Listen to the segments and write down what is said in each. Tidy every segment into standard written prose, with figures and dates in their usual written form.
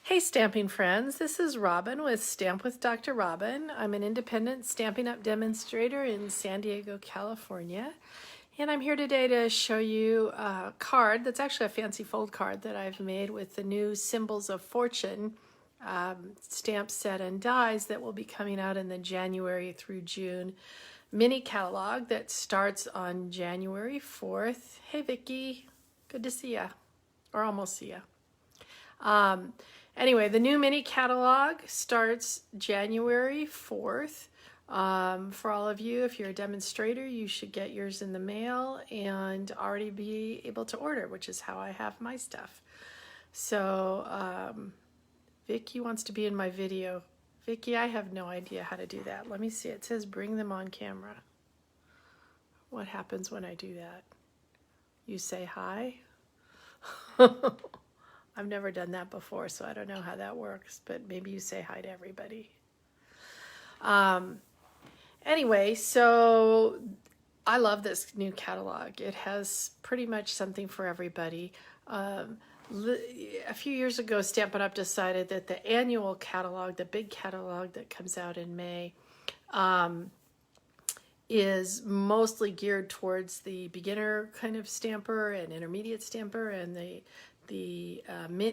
Hey stamping friends, this is Robin with Stamp with Dr. Robin. I'm an independent Stampin' Up! Demonstrator in San Diego, California. And I'm here today to show you a card that's actually a fancy fold card that I've made with the new Symbols of Fortune stamp set and dies that will be coming out in the January through June mini catalog that starts on January 4th. Hey Vicki, good to see ya, or almost see ya. Anyway, the new mini catalog starts January 4th. For all of you, if you're a demonstrator, you should get yours in the mail and already be able to order, which is how I have my stuff. So, Vicky wants to be in my video. Vicky, I have no idea how to do that. Let me see. It says bring them on camera. What happens when I do that? You say hi? I've never done that before, so I don't know how that works, but maybe you say hi to everybody. Anyway, so I love this new catalog. It has pretty much something for everybody. A few years ago, Stampin' Up! Decided that the annual catalog, the big catalog that comes out in May, is mostly geared towards the beginner kind of stamper and intermediate stamper, and the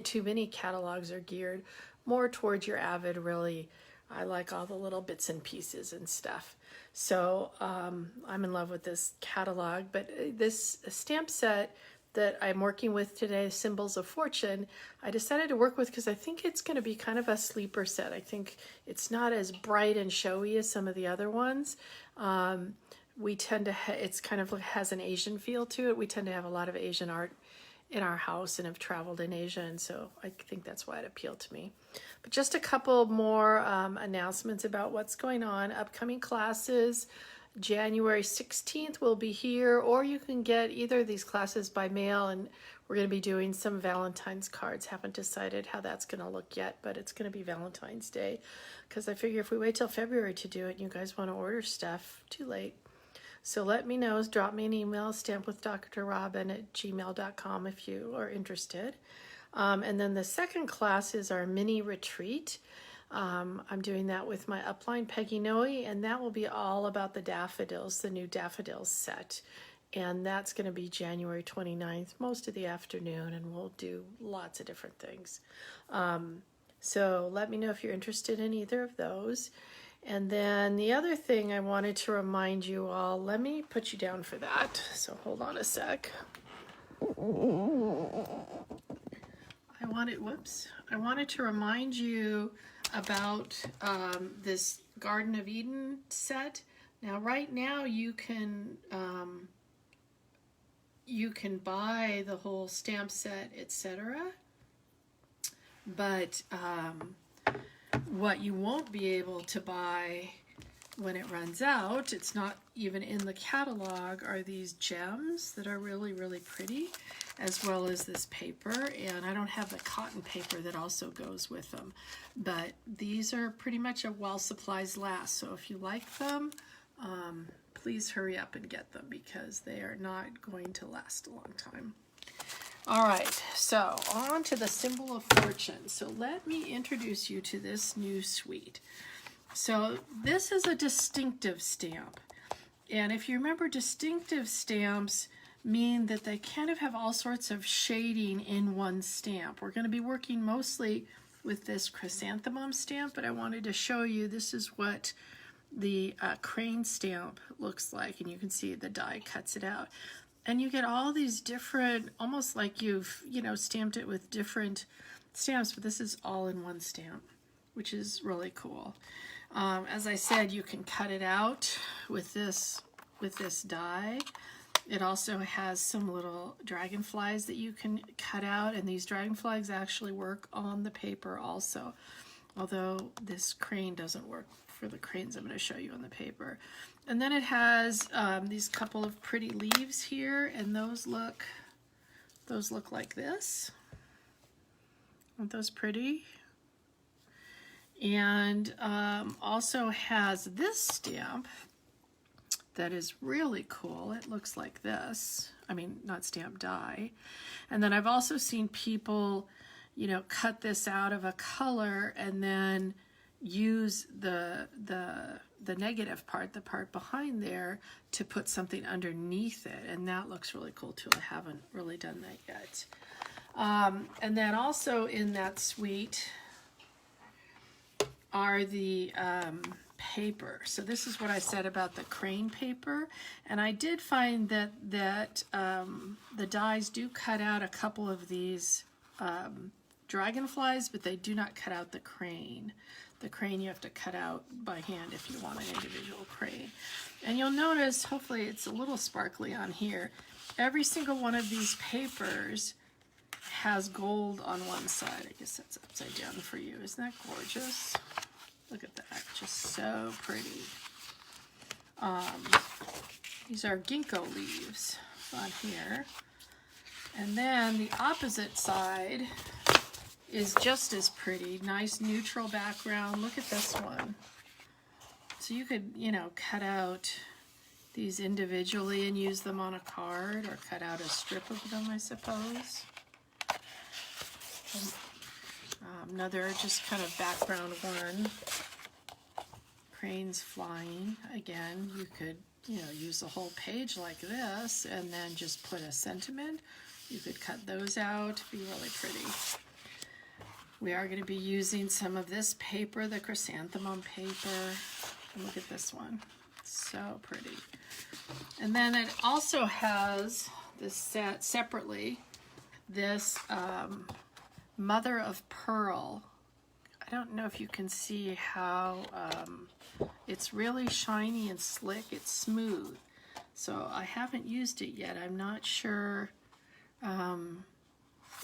two mini catalogs are geared more towards your avid, really, I like all the little bits and pieces and stuff. So I'm in love with this catalog, but this stamp set that I'm working with today, Symbols of Fortune, I decided to work with because I think it's going to be kind of a sleeper set. I think it's not as bright and showy as some of the other ones. We tend to, it's kind of has an Asian feel to it. We tend to have a lot of Asian art in our house and have traveled in Asia, and so I think that's why it appealed to me. But just a couple more announcements about what's going on. Upcoming classes, January 16th will be here, or you can get either of these classes by mail, and we're going to be doing some Valentine's cards. Haven't decided how that's going to look yet, but it's going to be Valentine's Day, because I figure if we wait till February to do it and you guys want to order stuff, too late. So let me know, drop me an email, stampwithdrrobin@gmail.com if you are interested. And then the second class is our mini retreat. I'm doing that with my upline, Peggy Noe, and that will be all about the daffodils, the new daffodils set. And that's going to be January 29th, most of the afternoon, and we'll do lots of different things. So let me know if you're interested in either of those. And then the other thing I wanted to remind you all, let me put you down for that. So hold on a sec. I wanted to remind you about this Garden of Eden set. Now, right now you can buy the whole stamp set, etc. But what you won't be able to buy when it runs out, it's not even in the catalog, are these gems that are really, really pretty, as well as this paper. And I don't have the cotton paper that also goes with them, but these are pretty much a while supplies last. So if you like them, please hurry up and get them, because they are not going to last a long time. All right, so on to the Symbol of Fortune. So let me introduce you to this new suite. So this is a distinctive stamp. And if you remember, distinctive stamps mean that they kind of have all sorts of shading in one stamp. We're going to be working mostly with this chrysanthemum stamp, but I wanted to show you this is what the crane stamp looks like. And you can see the die cuts it out. And you get all these different, almost like you've, stamped it with different stamps, but this is all in one stamp, which is really cool. As I said, you can cut it out with this die. It also has some little dragonflies that you can cut out, and these dragonflies actually work on the paper also, although this crane doesn't work for the cranes I'm going to show you on the paper. And then it has these couple of pretty leaves here, and those look like this. Aren't those pretty? And also has this stamp that is really cool. It looks like this. I mean, not stamp die. And then I've also seen people you know, cut this out of a color and then use the negative part, the part behind there, to put something underneath it, and that looks really cool too. I haven't really done that yet. And then also in that suite are the paper. So this is what I said about the crane paper, and I did find that the dies do cut out a couple of these dragonflies, but they do not cut out the crane. The crane you have to cut out by hand if you want an individual crane. And you'll notice, hopefully it's a little sparkly on here, every single one of these papers has gold on one side. I guess that's upside down for you. Isn't that gorgeous? Look at that, just so pretty. These are ginkgo leaves on here. And then the opposite side is just as pretty. Nice neutral background. Look at this one. So you could, you know, cut out these individually and use them on a card, or cut out a strip of them, I suppose. Another just kind of background one. Cranes flying. Again, you could, you know, use a whole page like this and then just put a sentiment. You could cut those out, be really pretty. We are going to be using some of this paper, the chrysanthemum paper. Look at this one. So pretty. And then it also has this set separately, this mother of pearl. I don't know if you can see how it's really shiny and slick. It's smooth. So I haven't used it yet. I'm not sure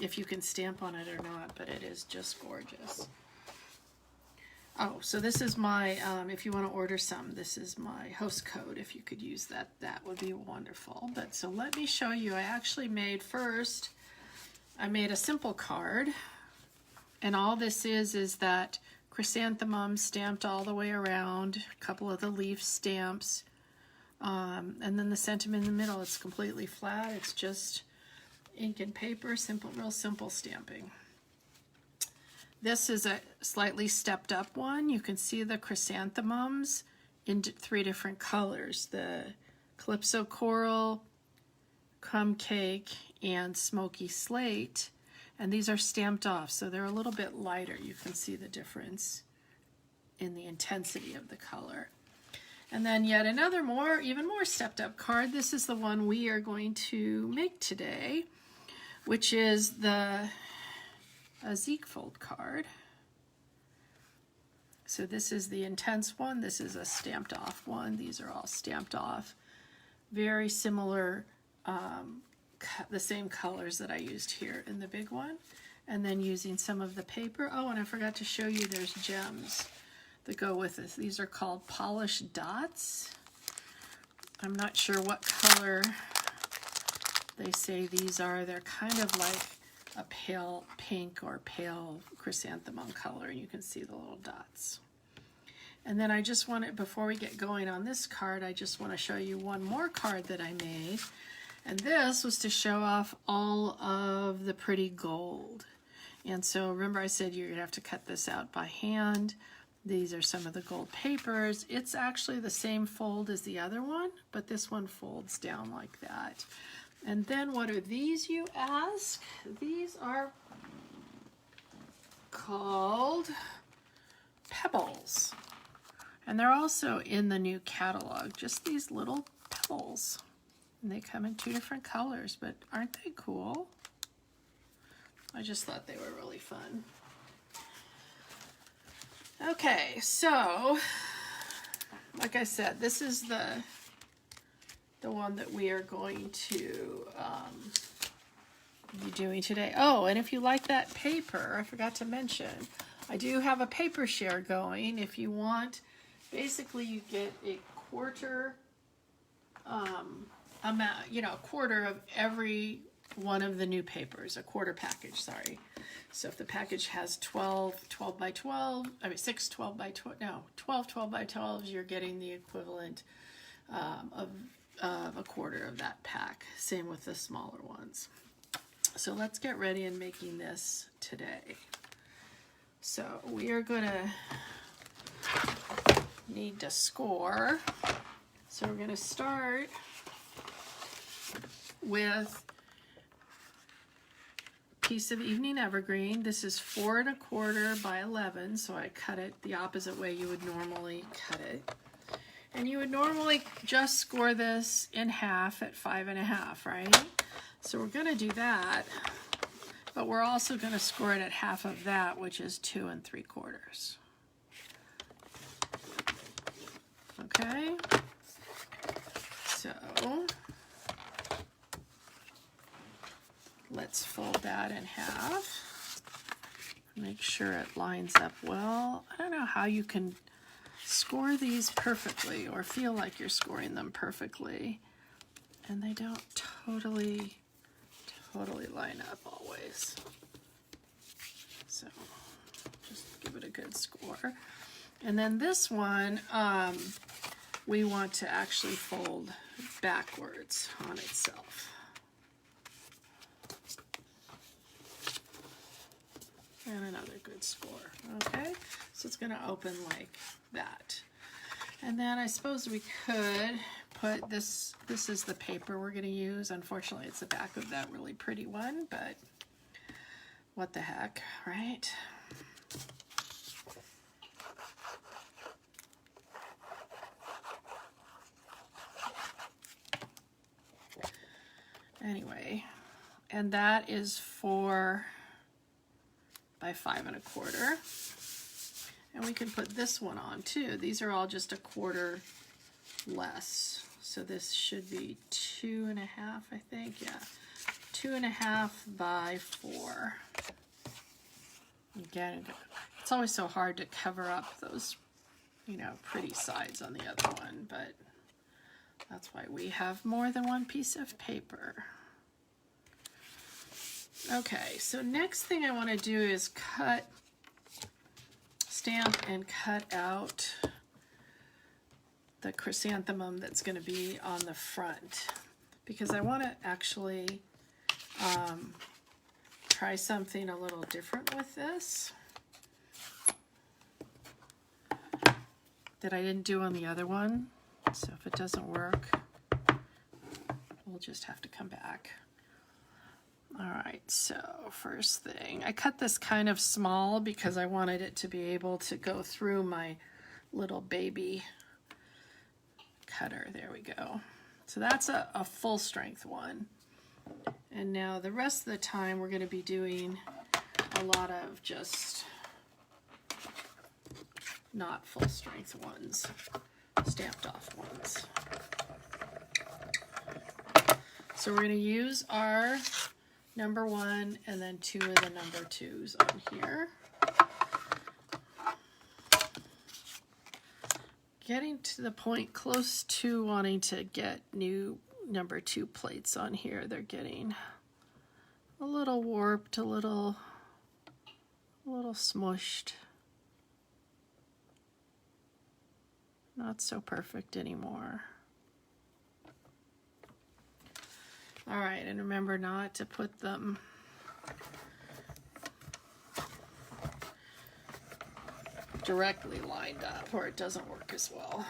if you can stamp on it or not, but it is just gorgeous. Oh, so this is my, if you want to order some, this is my host code. If you could use that, that would be wonderful. But so let me show you. I actually made first, I made a simple card. And all this is that chrysanthemum stamped all the way around, a couple of the leaf stamps, and then the sentiment in the middle. It's completely flat. It's just ink and paper, simple, real simple stamping. This is a slightly stepped up one. You can see the chrysanthemums in 3 different colors: the Calypso Coral, Crumb Cake, and Smoky Slate. And these are stamped off, so they're a little bit lighter. You can see the difference in the intensity of the color. And then yet another even more stepped up card. This is the one we are going to make today, which is a Ziegfeld card. So this is the intense one. This is a stamped off one. These are all stamped off. Very similar, the same colors that I used here in the big one. And then using some of the paper. Oh, and I forgot to show you there's gems that go with this. These are called polished dots. I'm not sure what color they say these are. They're kind of like a pale pink or pale chrysanthemum color. You can see the little dots. And then I just want to, before we get going on this card, I just want to show you one more card that I made. And this was to show off all of the pretty gold. And so remember I said you're going to have to cut this out by hand. These are some of the gold papers. It's actually the same fold as the other one, but this one folds down like that. And then what are these, you ask? These are called pebbles. And they're also in the new catalog, just these little pebbles. And they come in 2 different colors, but aren't they cool? I just thought they were really fun. Okay, so like I said, this is the one that we are going to be doing today. Oh, and if you like that paper, I forgot to mention, I do have a paper share going. If you want, basically you get a quarter amount, you know, a quarter of every one of the new papers, a quarter package, sorry. So if the package has 12 by 12, I mean 6 12 by 12, no, 12 12 by 12s, you're getting the equivalent of a quarter of that pack. Same with the smaller ones. So let's get ready in making this today. So we are going to need to score. So we're going to start with a piece of evening evergreen. This is 4 1/4 by 11, so I cut it the opposite way you would normally cut it. And you would normally just score this in half at 5 1/2, right? So we're going to do that, but we're also going to score it at half of that, which is 2 3/4. Okay, so let's fold that in half. Make sure it lines up well. I don't know how you can score these perfectly or feel like you're scoring them perfectly, and they don't totally line up always. So just give it a good score. And then this one, we want to actually fold backwards on itself. And another good score. Okay, so it's going to open like that. And then I suppose we could put this is the paper we're going to use. Unfortunately, it's the back of that really pretty one, but what the heck, right? Anyway, and that is 4 by 5 1/4. And we can put this one on too. These are all just 1/4 less. So this should be 2 1/2, I think. Yeah, 2 1/2 by 4. Again, it's always so hard to cover up those, pretty sides on the other one, but that's why we have more than one piece of paper. Okay, so next thing I want to do is stamp and cut out the chrysanthemum that's going to be on the front, because I want to actually try something a little different with this that I didn't do on the other one. So if it doesn't work, we'll just have to come back. All right, so first thing, I cut this kind of small because I wanted it to be able to go through my little baby cutter. There we go. So that's a full strength one. And now the rest of the time we're going to be doing a lot of just not full strength ones, stamped off ones. So we're going to use our number 1 and then 2 of the number 2s on here. Getting to the point close to wanting to get new number 2 plates on here. They're getting a little warped, a little smushed. Not so perfect anymore. All right, and remember not to put them directly lined up or it doesn't work as well.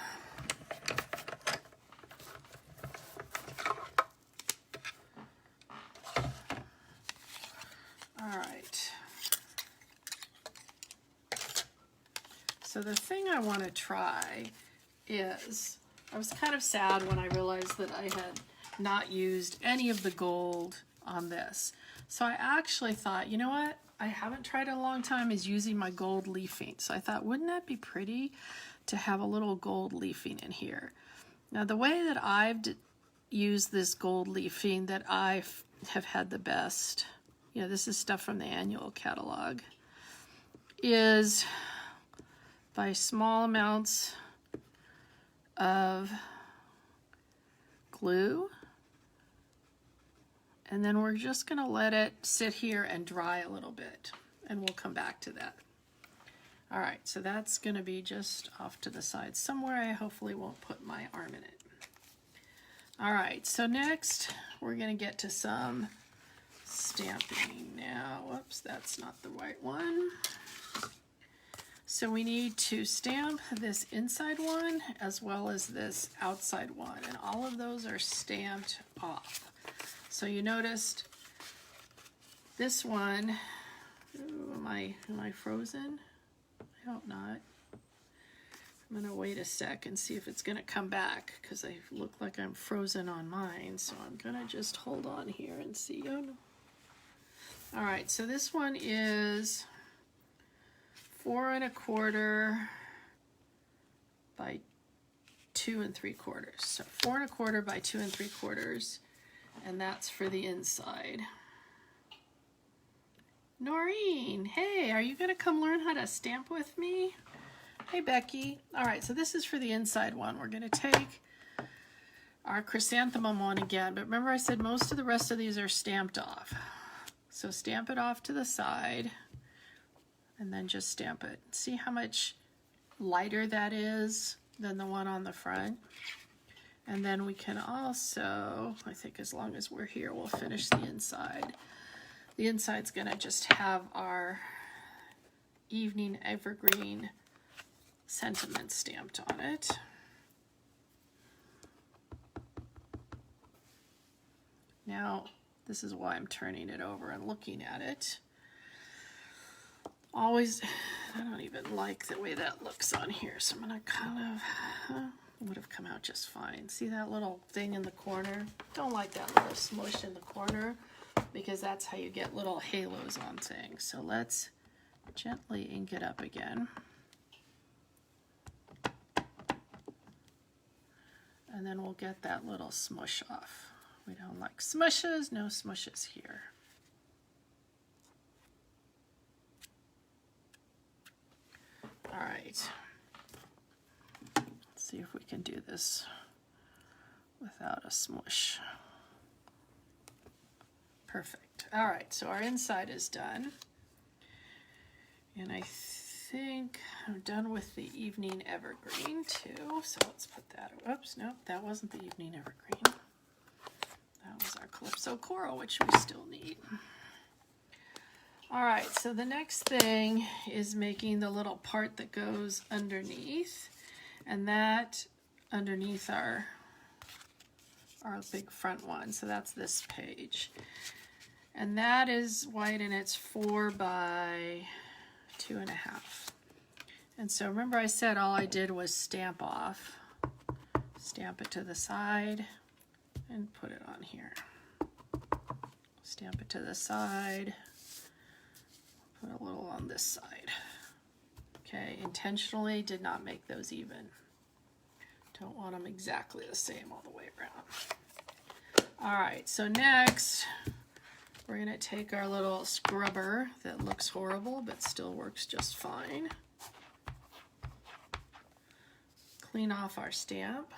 All right. So the thing I want to try is, I was kind of sad when I realized that I had not used any of the gold on this. So I actually thought, you know what I haven't tried in a long time is using my gold leafing. So I thought, wouldn't that be pretty to have a little gold leafing in here? Now the way that I've used this gold leafing that I have had the best, this is stuff from the annual catalog, is by small amounts of glue. And then we're just going to let it sit here and dry a little bit, and we'll come back to that. All right, so that's going to be just off to the side somewhere. I hopefully won't put my arm in it. All right, so next we're going to get to some stamping now. Whoops, that's not the right one. So we need to stamp this inside one as well as this outside one, and all of those are stamped off. So you noticed this one, ooh, am I frozen? I hope not. I'm gonna wait a sec and see if it's gonna come back, because I look like I'm frozen on mine, so I'm gonna just hold on here and see. Oh no. All right, so this one is 4 1/4 by 2 3/4. So 4 1/4 by 2 3/4, and that's for the inside. Noreen, hey, are you gonna come learn how to stamp with me? Hey Becky. All right, so this is for the inside one. We're gonna take our chrysanthemum one again, but remember I said most of the rest of these are stamped off. So stamp it off to the side and then just stamp it. See how much lighter that is than the one on the front? And then we can also, I think as long as we're here, we'll finish the inside. The inside's gonna just have our evening evergreen sentiment stamped on it. Now, this is why I'm turning it over and looking at it. Always, I don't even like the way that looks on here, so I'm gonna kind of, would have come out just fine. See that little thing in the corner? Don't like that little smush in the corner, because that's how you get little halos on things. So let's gently ink it up again. And then we'll get that little smush off. We don't like smushes, no smushes here. All right. Let's see if we can do this without a smush. Perfect. All right, so our inside is done. And I think I'm done with the evening evergreen too. So let's put that, whoops, nope, that wasn't the evening evergreen. That was our Calypso Coral, which we still need. All right, so the next thing is making the little part that goes underneath, and that underneath our big front one. So that's this page. And that is white, and it's 4 by 2 1/2. And so remember I said all I did was stamp off. Stamp it to the side and put it on here. Stamp it to the side. Put a little on this side. Okay, intentionally did not make those even. Don't want them exactly the same all the way around. All right, so next we're going to take our little scrubber that looks horrible but still works just fine. Clean off our stamp.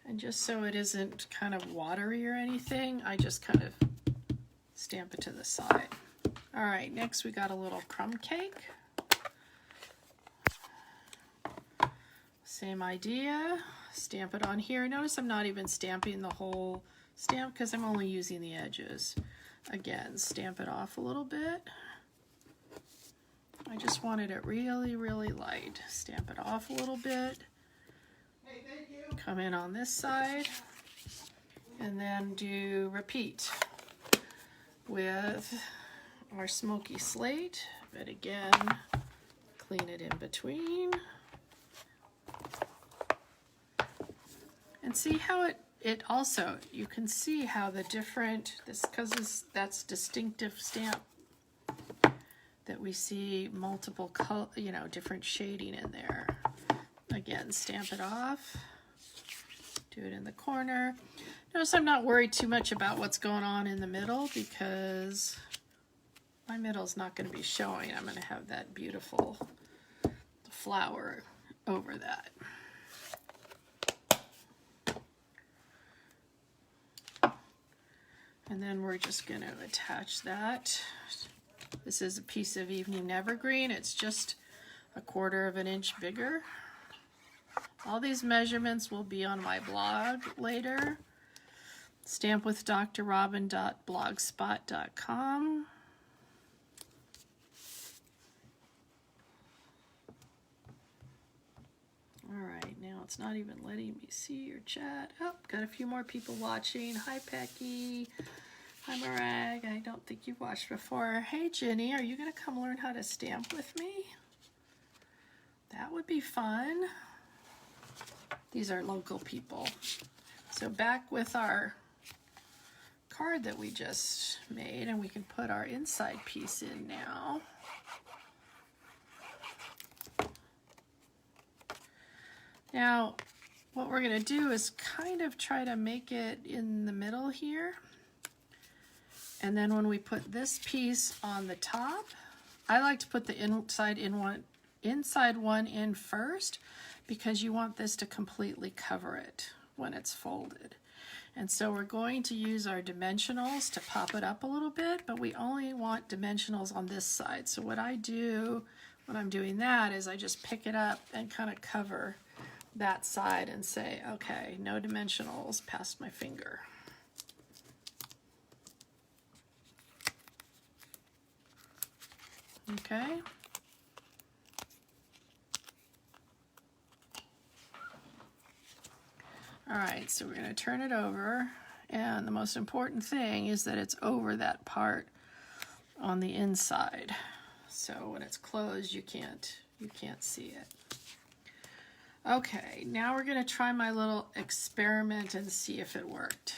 And just so it isn't kind of watery or anything, I just kind of stamp it to the side. All right, next we got a little crumb cake. Same idea, stamp it on here. Notice I'm not even stamping the whole stamp because I'm only using the edges. Again, stamp it off a little bit. I just wanted it really, really light. Stamp it off a little bit. Hey, thank you. Come in on this side and then do repeat with our smoky slate, but again, clean it in between. And see how it also, you can see how the different, that's distinctive stamp, that we see multiple color, different shading in there. Again, stamp it off, do it in the corner. Notice I'm not worried too much about what's going on in the middle because my middle's not going to be showing. I'm going to have that beautiful flower over that. And then we're just going to attach that. This is a piece of evening evergreen. It's just 1/4 inch bigger. All these measurements will be on my blog later. stampwithdrrobin.blogspot.com. All right, now it's not even letting me see your chat. Oh, got a few more people watching. Hi, Pecky. Hi, Marag. I don't think you've watched before. Hey, Jenny, are you going to come learn how to stamp with me? That would be fun. These are local people. So back with our card that we just made, and we can put our inside piece in now. Now, what we're going to do is kind of try to make it in the middle here. And then when we put this piece on the top, I like to put the inside one in first, because you want this to completely cover it when it's folded. And so we're going to use our dimensionals to pop it up a little bit, but we only want dimensionals on this side. So what I do when I'm doing that is I just pick it up and kind of cover that side and say, okay, no dimensionals past my finger. Okay. All right, so we're going to turn it over, and the most important thing is that it's over that part on the inside. So when it's closed, you can't see it. Okay, now we're going to try my little experiment and see if it worked.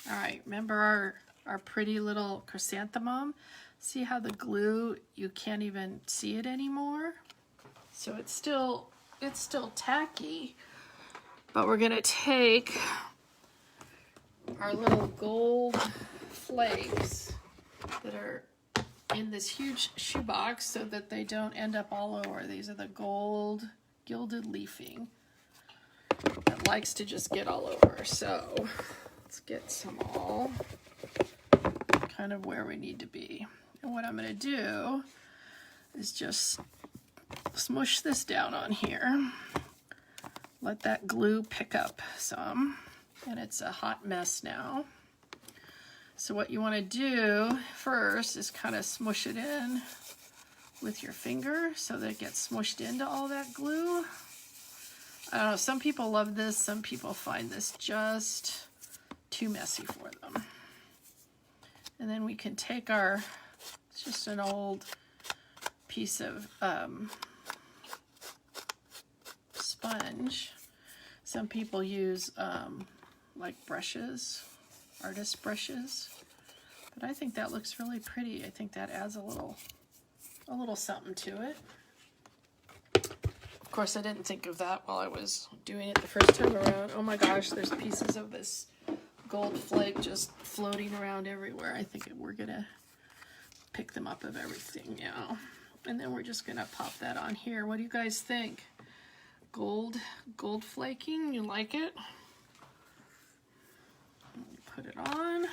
All right, remember our pretty little chrysanthemum? See how the glue, you can't even see it anymore? So it's still tacky, but we're going to take our little gold flakes that are in this huge shoebox so that they don't end up all over. These are the gold gilded leafing that likes to just get all over. So let's get some all kind of where we need to be. And what I'm going to do is just smush this down on here. Let that glue pick up some. And it's a hot mess now. So what you want to do first is kind of smush it in with your finger so that it gets smushed into all that glue. I don't know, some people love this, some people find this just too messy for them. And then we can take it's just an old piece of sponge. Some people use like brushes, artist brushes, but I think that looks really pretty. I think that adds a little something to it. Of course, I didn't think of that while I was doing it the first time around. Oh my gosh, there's pieces of this gold flake just floating around everywhere. I think we're gonna pick them up of everything now. And then we're just gonna pop that on here. What do you guys think? Gold flaking, you like it? Put it on.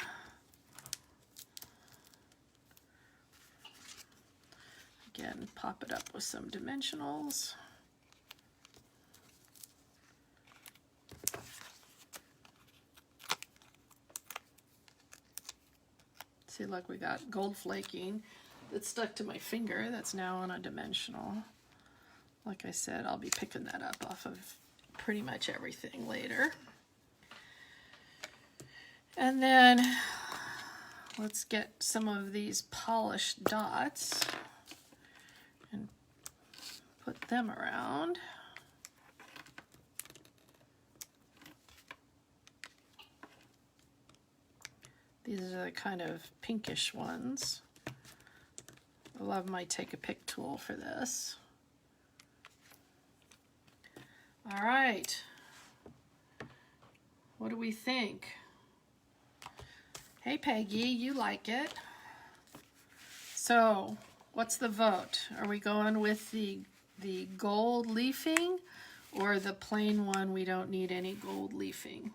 Again, pop it up with some dimensionals. See, look, we got gold flaking that stuck to my finger. That's now on a dimensional. Like I said, I'll be picking that up off of pretty much everything later. And then let's get some of these polished dots and put them around. These are the kind of pinkish ones. I love my take a pick tool for this. All right, what do we think? Hey Peggy, you like it. So what's the vote? Are we going with the gold leafing or the plain one we don't need any gold leafing?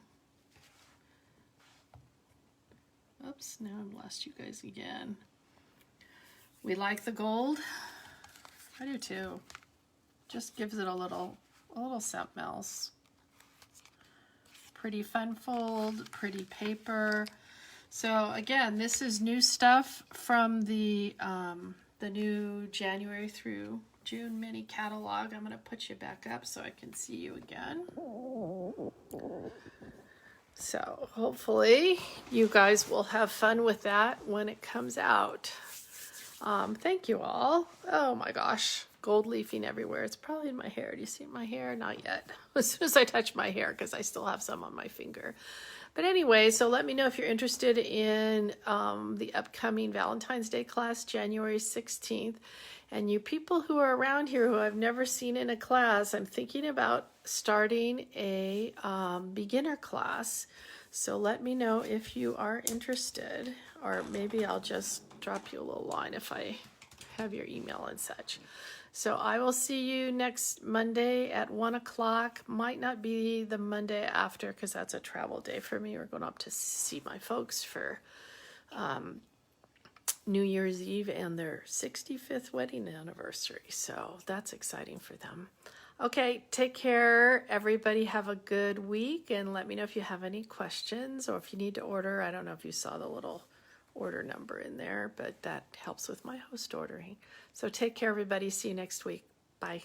Oops, now I've lost you guys again. We like the gold? I do too. Just gives it a little something else. pretty fun fold, pretty paper. So again, this is new stuff from the new January through June mini catalog. I'm going to put you back up so I can see you again. So hopefully you guys will have fun with that when it comes out. Thank you all. Oh my gosh, gold leafing everywhere. It's probably in my hair. Do you see my hair? Not yet. As soon as I touch my hair, because I still have some on my finger. But anyway, so let me know if you're interested in the upcoming Valentine's Day class, January 16th. And you people who are around here who I've never seen in a class, I'm thinking about starting a beginner class. So let me know if you are interested, or maybe I'll just drop you a little line if I have your email and such. So I will see you next Monday at 1 o'clock. Might not be the Monday after because that's a travel day for me. We're going up to see my folks for New Year's Eve and their 65th wedding anniversary. So that's exciting for them. Okay, take care. Everybody have a good week, and let me know if you have any questions or if you need to order. I don't know if you saw the little order number in there, but that helps with my host ordering. So take care, everybody. See you next week. Bye.